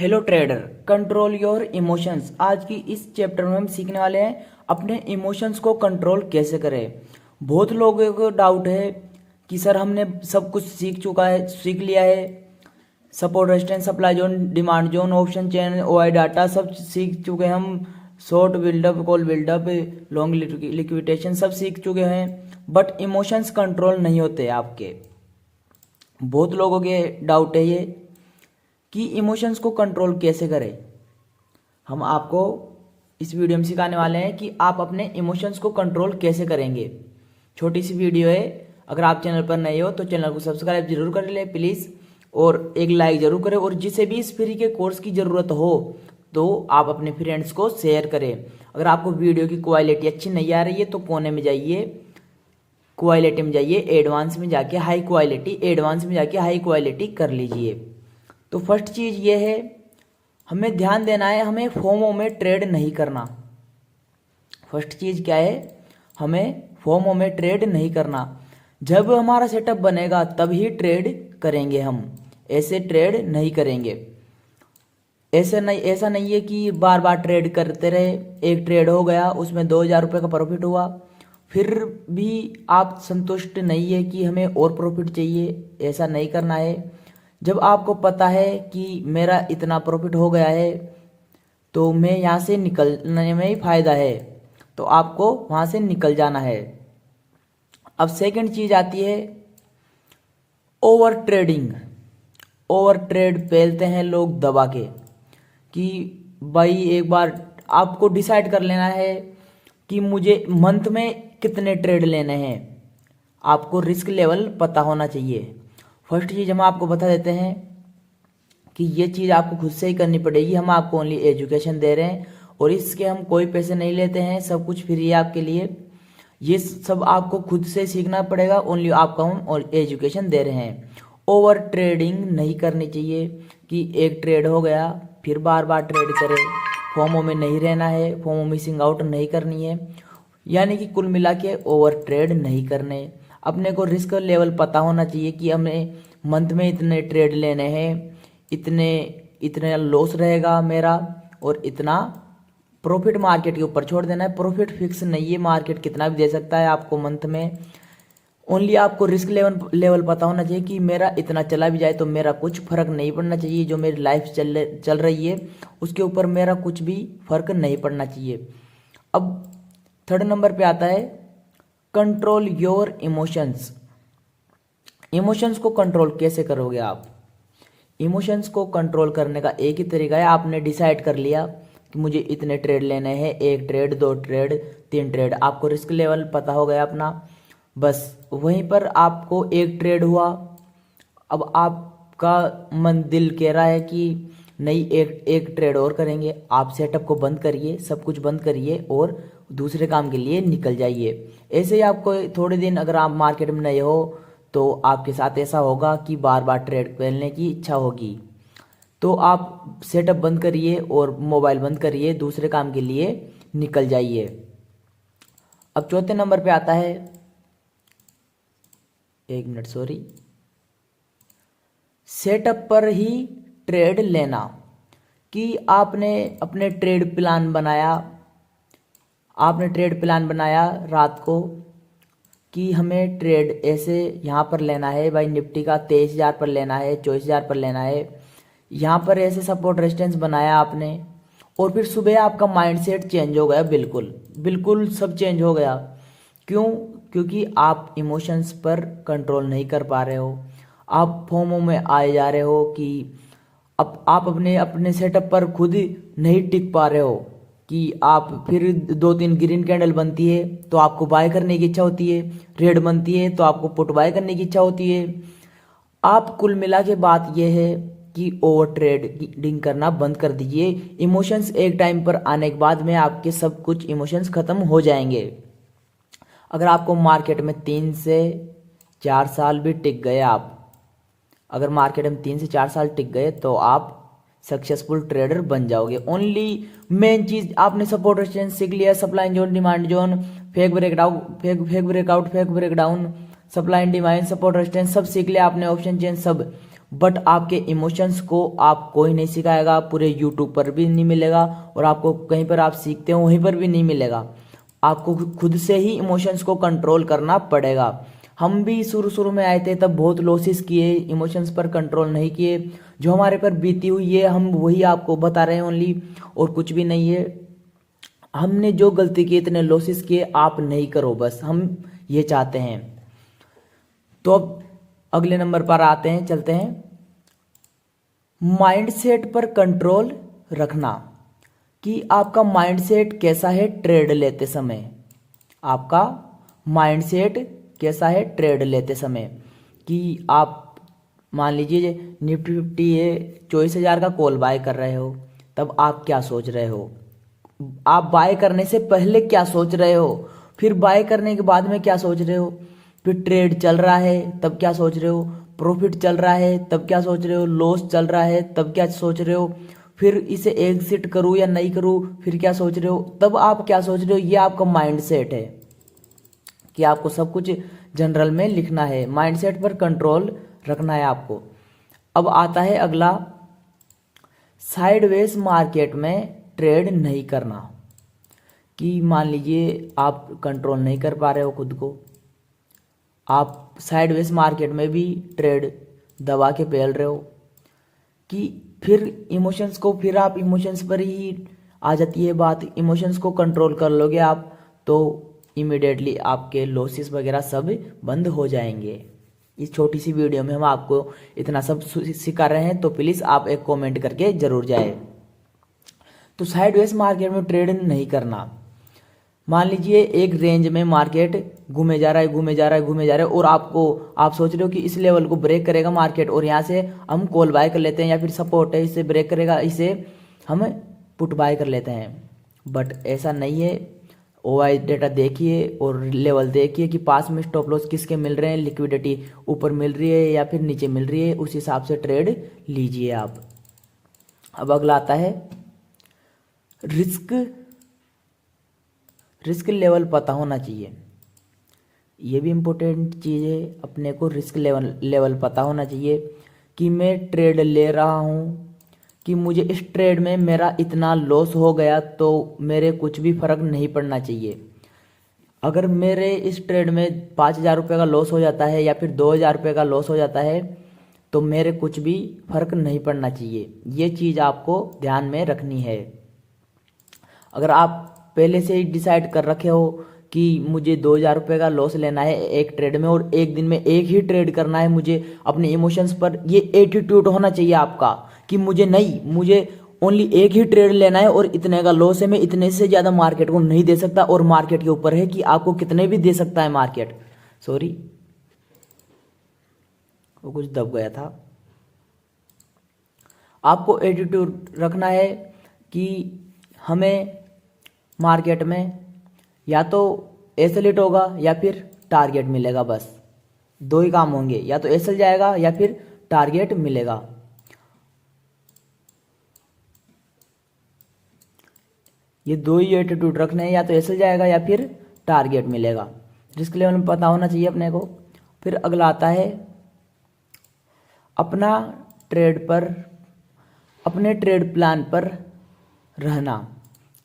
Hello trader, control your emotions. आज की इस चैप्टर में हम सीखने वाले हैं अपने इमोशंस को कंट्रोल कैसे करें। बहुत लोगों को डाउट है कि सर हमने सब कुछ सीख लिया है। Support, resistance, supply zone, demand zone, option chain, OI data सब सीख चुके हैं हम। Short buildup, call buildup, long liquidation सब सीख चुके हैं, बट इमोशंस कंट्रोल नहीं होते आपके। बहुत लोगों के डाउट है ये कि इमोशंस को कंट्रोल कैसे करें। हम आपको इस वीडियो में सिखाने वाले हैं कि आप अपने इमोशंस को कंट्रोल कैसे करेंगे। छोटी सी वीडियो है, अगर आप चैनल पर नए हो तो चैनल को सब्सक्राइब जरूर कर ले प्लीज़, और एक लाइक जरूर करें। और जिसे भी इस फ्री के कोर्स की ज़रूरत हो तो आप अपने फ्रेंड्स को शेयर करें। अगर आपको वीडियो की क्वालिटी अच्छी नहीं आ रही है तो कोने में जाइए, क्वालिटी में जाइए, एडवांस में जाके हाई क्वालिटी, एडवांस में जाके हाई क्वालिटी कर लीजिए। तो फर्स्ट चीज़ ये है, हमें ध्यान देना है, हमें फोमो में ट्रेड नहीं करना। फर्स्ट चीज़ क्या है, हमें फोमो में ट्रेड नहीं करना। जब हमारा सेटअप बनेगा तभी ट्रेड करेंगे हम, ऐसे ट्रेड नहीं करेंगे। ऐसा नहीं है कि बार बार ट्रेड करते रहे। एक ट्रेड हो गया, उसमें 2000 रुपये का प्रॉफिट हुआ, फिर भी आप संतुष्ट नहीं है कि हमें और प्रॉफिट चाहिए, ऐसा नहीं करना है। जब आपको पता है कि मेरा इतना प्रॉफिट हो गया है तो मैं यहाँ से निकलने में ही फायदा है, तो आपको वहाँ से निकल जाना है। अब सेकंड चीज़ आती है ओवर ट्रेडिंग। ओवर ट्रेड पेलते हैं लोग दबा के कि भाई एक बार आपको डिसाइड कर लेना है कि मुझे मंथ में कितने ट्रेड लेने हैं। आपको रिस्क लेवल पता होना चाहिए। फर्स्ट चीज़ हम आपको बता देते हैं कि ये चीज़ आपको खुद से ही करनी पड़ेगी। हम आपको ओनली एजुकेशन दे रहे हैं और इसके हम कोई पैसे नहीं लेते हैं, सब कुछ फ्री है आपके लिए। ये सब आपको खुद से सीखना पड़ेगा, ओनली आपको हम और एजुकेशन दे रहे हैं। ओवर ट्रेडिंग नहीं करनी चाहिए कि एक ट्रेड हो गया फिर बार बार ट्रेड करें। फोमो में नहीं रहना है, फोमो मिसिंग आउट नहीं करनी है, यानी कि कुल मिला के ओवर ट्रेड नहीं करने। अपने को रिस्क लेवल पता होना चाहिए कि हमें मंथ में इतने ट्रेड लेने हैं, इतने इतने लॉस रहेगा मेरा, और इतना प्रॉफिट मार्केट के ऊपर छोड़ देना है। प्रॉफिट फिक्स नहीं है, मार्केट कितना भी दे सकता है आपको मंथ में। ओनली आपको रिस्क लेवल पता होना चाहिए कि मेरा इतना चला भी जाए तो मेरा कुछ फर्क नहीं पड़ना चाहिए। जो मेरी लाइफ चल रही है उसके ऊपर मेरा कुछ भी फर्क नहीं पड़ना चाहिए। अब थर्ड नंबर पे आता है कंट्रोल योर इमोशंस। इमोशंस को कंट्रोल कैसे करोगे आप? इमोशंस को कंट्रोल करने का एक ही तरीका है, आपने डिसाइड कर लिया कि मुझे इतने ट्रेड लेने हैं, एक ट्रेड, दो ट्रेड, तीन ट्रेड, आपको रिस्क लेवल पता हो गया अपना, बस वहीं पर आपको एक ट्रेड हुआ। अब आपका मन दिल कह रहा है कि नहीं एक ट्रेड और करेंगे। आप सेटअप को बंद करिए, सब कुछ बंद करिए और दूसरे काम के लिए निकल जाइए। ऐसे ही आपको थोड़े दिन अगर आप मार्केट में नए हो तो आपके साथ ऐसा होगा कि बार बार ट्रेड करने की इच्छा होगी, तो आप सेटअप बंद करिए और मोबाइल बंद करिए, दूसरे काम के लिए निकल जाइए। अब चौथे नंबर पे आता है, एक मिनट सॉरी, सेटअप पर ही ट्रेड लेना। कि आपने अपने ट्रेड प्लान बनाया, आपने ट्रेड प्लान बनाया रात को कि हमें ट्रेड ऐसे यहाँ पर लेना है भाई, निफ्टी का 23,000 पर लेना है, 24,000 पर लेना है, यहाँ पर ऐसे सपोर्ट रेजिस्टेंस बनाया आपने, और फिर सुबह आपका माइंडसेट चेंज हो गया, बिल्कुल बिल्कुल सब चेंज हो गया। क्यों? क्योंकि आप इमोशंस पर कंट्रोल नहीं कर पा रहे हो, आप फोमो में आए जा रहे हो कि अब आप अपने सेटअप पर खुद नहीं टिक पा रहे हो कि आप फिर 2-3 ग्रीन कैंडल बनती है तो आपको बाय करने की इच्छा होती है, रेड बनती है तो आपको पुट बाय करने की इच्छा होती है। आप कुल मिला के बात यह है कि ओवर ट्रेडिंग करना बंद कर दीजिए। इमोशंस एक टाइम पर आने के बाद में आपके सब कुछ इमोशंस खत्म हो जाएंगे। अगर आपको मार्केट में 3 से 4 साल भी टिक गए, आप अगर मार्केट में 3 से 4 साल टिक गए तो आप सक्सेसफुल ट्रेडर बन जाओगे। ओनली मेन चीज आपने सपोर्ट रेजिस्टेंस सीख लिया, supply zone, demand zone, fake breakout, fake breakdown, supply and demand, support resistance सब सीख लिया आपने, ऑप्शन चेन सब। बट आपके इमोशंस को आप कोई नहीं सिखाएगा, पूरे यूट्यूब पर भी नहीं मिलेगा, और आपको कहीं पर आप सीखते हो वहीं पर भी नहीं मिलेगा। आपको खुद से ही इमोशंस को कंट्रोल करना पड़ेगा। हम भी शुरू शुरू में आए थे तब बहुत लॉसेस किए, इमोशंस पर कंट्रोल नहीं किए। जो हमारे पर बीती हुई है हम वही आपको बता रहे हैं ओनली, और कुछ भी नहीं है। हमने जो गलती की, इतने लॉसेस किए, आप नहीं करो, बस हम ये चाहते हैं। तो अब अगले नंबर पर आते हैं, चलते हैं। माइंडसेट पर कंट्रोल रखना, कि आपका माइंडसेट कैसा है ट्रेड लेते समय। आपका माइंडसेट कैसा है ट्रेड लेते समय, कि आप मान लीजिए निफ्टी 50 है, 24,000 का कॉल बाय कर रहे हो, तब आप क्या सोच रहे हो, आप बाय करने से पहले क्या सोच रहे हो, फिर बाय करने के बाद में क्या सोच रहे हो, फिर ट्रेड चल रहा है तब क्या सोच रहे हो, प्रॉफिट चल रहा है तब क्या सोच रहे हो, लॉस चल रहा है तब क्या सोच रहे हो, फिर इसे एग्जिट करूँ या नहीं करूँ, फिर क्या सोच रहे हो, तब आप क्या सोच रहे हो। ये आपका माइंडसेट है कि आपको सब कुछ जनरल में लिखना है, माइंडसेट पर कंट्रोल रखना है आपको। अब आता है अगला, साइडवेज मार्केट में ट्रेड नहीं करना, कि मान लीजिए आप कंट्रोल नहीं कर पा रहे हो खुद को, आप साइडवेज मार्केट में भी ट्रेड दबा के पेल रहे हो, कि फिर इमोशंस को, फिर आप इमोशंस पर ही आ जाती है बात। इमोशंस को कंट्रोल कर लोगे आप तो इमिडिएटली आपके लॉसेस वगैरह सब बंद हो जाएंगे। इस छोटी सी वीडियो में हम आपको इतना सब सिखा रहे हैं, तो प्लीज़ आप एक कमेंट करके ज़रूर जाए। तो साइडवेज मार्केट में ट्रेड नहीं करना। मान लीजिए एक रेंज में मार्केट घूमे जा रहा है, घूमे जा रहा है, घूमे जा रहा है, और आप सोच रहे हो कि इस लेवल को ब्रेक करेगा मार्केट और यहाँ से हम कॉल बाय कर लेते हैं, या फिर सपोर्ट है इसे ब्रेक करेगा, इसे हम पुट बाय कर लेते हैं। बट ऐसा नहीं है। ओआई डेटा देखिए और लेवल देखिए कि पास में स्टॉप लॉस किसके मिल रहे हैं, लिक्विडिटी ऊपर मिल रही है या फिर नीचे मिल रही है, उस हिसाब से ट्रेड लीजिए आप। अब अगला आता है रिस्क लेवल पता होना चाहिए। ये भी इम्पोर्टेंट चीज़ है, अपने को रिस्क लेवल पता होना चाहिए कि मैं ट्रेड ले रहा हूँ, कि मुझे इस ट्रेड में मेरा इतना लॉस हो गया तो मेरे कुछ भी फर्क नहीं पड़ना चाहिए। अगर मेरे इस ट्रेड में 5,000 रुपये का लॉस हो जाता है या फिर 2,000 रुपये का लॉस हो जाता है तो मेरे कुछ भी फर्क नहीं पड़ना चाहिए। ये चीज़ आपको ध्यान में रखनी है। अगर आप पहले से ही डिसाइड कर रखे हो कि मुझे 2,000 रुपये का लॉस लेना है एक ट्रेड में और एक दिन में एक ही ट्रेड करना है, मुझे अपने इमोशंस पर ये एटीट्यूड होना चाहिए आपका कि मुझे ओनली एक ही ट्रेड लेना है और इतने का लॉस है, मैं इतने से ज़्यादा मार्केट को नहीं दे सकता, और मार्केट के ऊपर है कि आपको कितने भी दे सकता है मार्केट। सॉरी, वो कुछ दब गया था। आपको एटीट्यूड रखना है कि हमें मार्केट में या तो एसएल होगा या फिर टारगेट मिलेगा, बस दो ही काम होंगे, या तो एसएल जाएगा या फिर टारगेट मिलेगा। ये दो ही एटीट्यूड रखने हैं, या तो एसएल जाएगा या फिर टारगेट मिलेगा। रिस्क लेवल में पता होना चाहिए अपने को। फिर अगला आता है अपने ट्रेड प्लान पर रहना,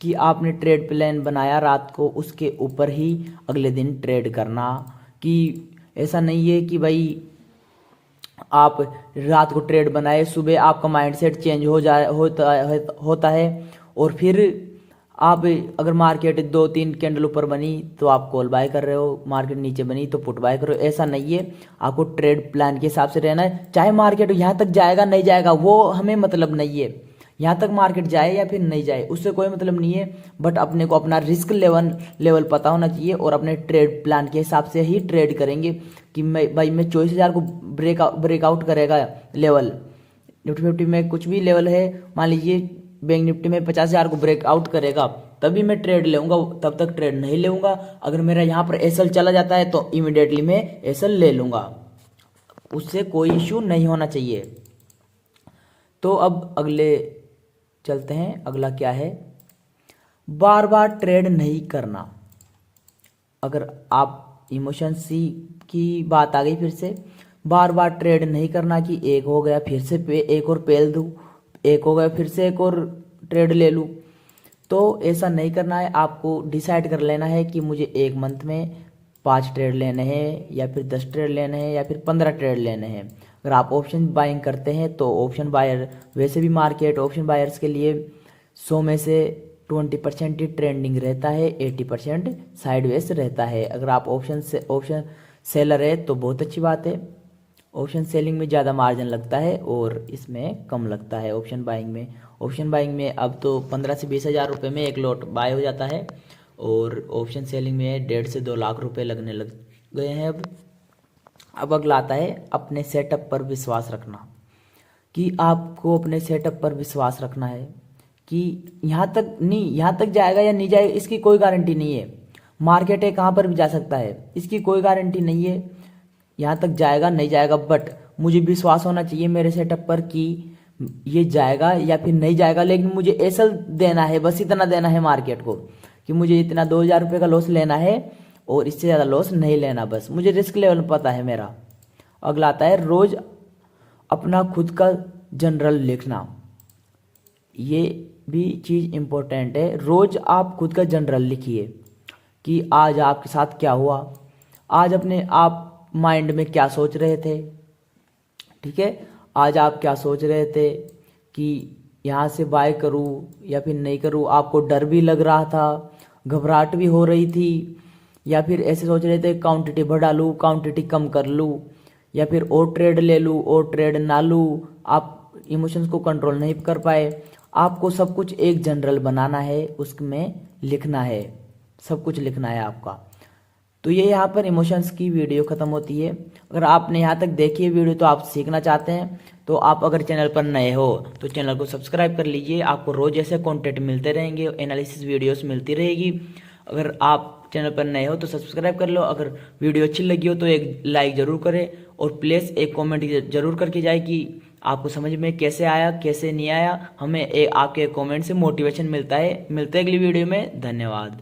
कि आपने ट्रेड प्लान बनाया रात को, उसके ऊपर ही अगले दिन ट्रेड करना। कि ऐसा नहीं है कि भाई आप रात को ट्रेड बनाए, सुबह आपका माइंडसेट चेंज होता है और फिर आप अगर मार्केट 2-3 कैंडल ऊपर बनी तो आप कॉल बाय कर रहे हो, मार्केट नीचे बनी तो पुट बाय कर रहे हो। ऐसा नहीं है। आपको ट्रेड प्लान के हिसाब से रहना है। चाहे मार्केट यहाँ तक जाएगा नहीं जाएगा वो हमें मतलब नहीं है, यहाँ तक मार्केट जाए या फिर नहीं जाए उससे कोई मतलब नहीं है। बट अपने को अपना रिस्क लेवल पता होना चाहिए और अपने ट्रेड प्लान के हिसाब से ही ट्रेड करेंगे कि मैं 24,000 को ब्रेकआउट करेगा लेवल। निफ्टी 50 में कुछ भी लेवल है, मान लीजिए बैंक निफ्टी में 50,000 को ब्रेकआउट करेगा तभी मैं ट्रेड लेऊंगा, तब तक ट्रेड नहीं लेऊंगा। अगर मेरा यहाँ पर एसएल चला जाता है तो इमीडिएटली मैं एसएल ले लूंगा, उससे कोई इश्यू नहीं होना चाहिए। तो अब अगले चलते हैं। अगला क्या है, बार बार ट्रेड नहीं करना। अगर आप इमोशंस की बात आ गई फिर से, बार बार ट्रेड नहीं करना कि एक हो गया फिर से एक और पेल दूँ, एक हो गया फिर से एक और ट्रेड ले लूँ। तो ऐसा नहीं करना है, आपको डिसाइड कर लेना है कि मुझे एक मंथ में 5 ट्रेड लेने हैं या फिर 10 ट्रेड लेने हैं या फिर 15 ट्रेड लेने हैं। अगर आप ऑप्शन बाइंग करते हैं तो ऑप्शन बायर, वैसे भी मार्केट ऑप्शन बायर्स के लिए 100 में से 20% ही ट्रेंडिंग रहता है, 80% साइडवेज रहता है। अगर आप ऑप्शन सेलर है तो बहुत अच्छी बात है। ऑप्शन सेलिंग में ज़्यादा मार्जिन लगता है और इसमें कम लगता है ऑप्शन बाइंग में। ऑप्शन बाइंग में अब तो 15 से 20 हज़ार रुपये में एक लॉट बाय हो जाता है और ऑप्शन सेलिंग में 1.5 से 2 लाख रुपए लगने लग गए हैं अब अगला आता है अपने सेटअप पर विश्वास रखना, कि आपको अपने सेटअप पर विश्वास रखना है कि यहाँ तक नहीं, यहाँ तक जाएगा या नहीं जाएगा इसकी कोई गारंटी नहीं है। मार्केट है कहाँ पर भी जा सकता है, इसकी कोई गारंटी नहीं है यहाँ तक जाएगा नहीं जाएगा, बट मुझे विश्वास होना चाहिए मेरे सेटअप पर कि ये जाएगा या फिर नहीं जाएगा। लेकिन मुझे ऐसा देना है, बस इतना देना है मार्केट को कि मुझे इतना 2000 रुपये का लॉस लेना है और इससे ज़्यादा लॉस नहीं लेना, बस मुझे रिस्क लेवल पता है मेरा। अगला आता है रोज़ अपना खुद का जनरल लिखना, ये भी चीज़ इम्पोर्टेंट है। रोज़ आप खुद का जनरल लिखिए कि आज आपके साथ क्या हुआ, आज अपने आप माइंड में क्या सोच रहे थे, ठीक है, आज आप क्या सोच रहे थे कि यहाँ से बाय करूँ या फिर नहीं करूँ। आपको डर भी लग रहा था, घबराहट भी हो रही थी, या फिर ऐसे सोच रहे थे क्वांटिटी बढ़ा लूँ, क्वांटिटी कम कर लूँ, या फिर और ट्रेड ले लूँ और ट्रेड ना लूँ। आप इमोशंस को कंट्रोल नहीं कर पाए। आपको सब कुछ एक जनरल बनाना है, उसमें लिखना है, सब कुछ लिखना है आपका। तो ये यहाँ पर इमोशंस की वीडियो ख़त्म होती है। अगर आपने यहाँ तक देखी है वीडियो तो आप सीखना चाहते हैं तो आप अगर चैनल पर नए हो तो चैनल को सब्सक्राइब कर लीजिए। आपको रोज़ ऐसे कंटेंट मिलते रहेंगे, एनालिसिस वीडियोस मिलती रहेगी। अगर आप चैनल पर नए हो तो सब्सक्राइब कर लो। अगर वीडियो अच्छी लगी हो तो एक लाइक ज़रूर करें और प्लीज़ एक कॉमेंट ज़रूर करके जाए कि आपको समझ में कैसे आया कैसे नहीं आया। हमें आपके कॉमेंट से मोटिवेशन मिलता है। मिलते हैं अगली वीडियो में, धन्यवाद।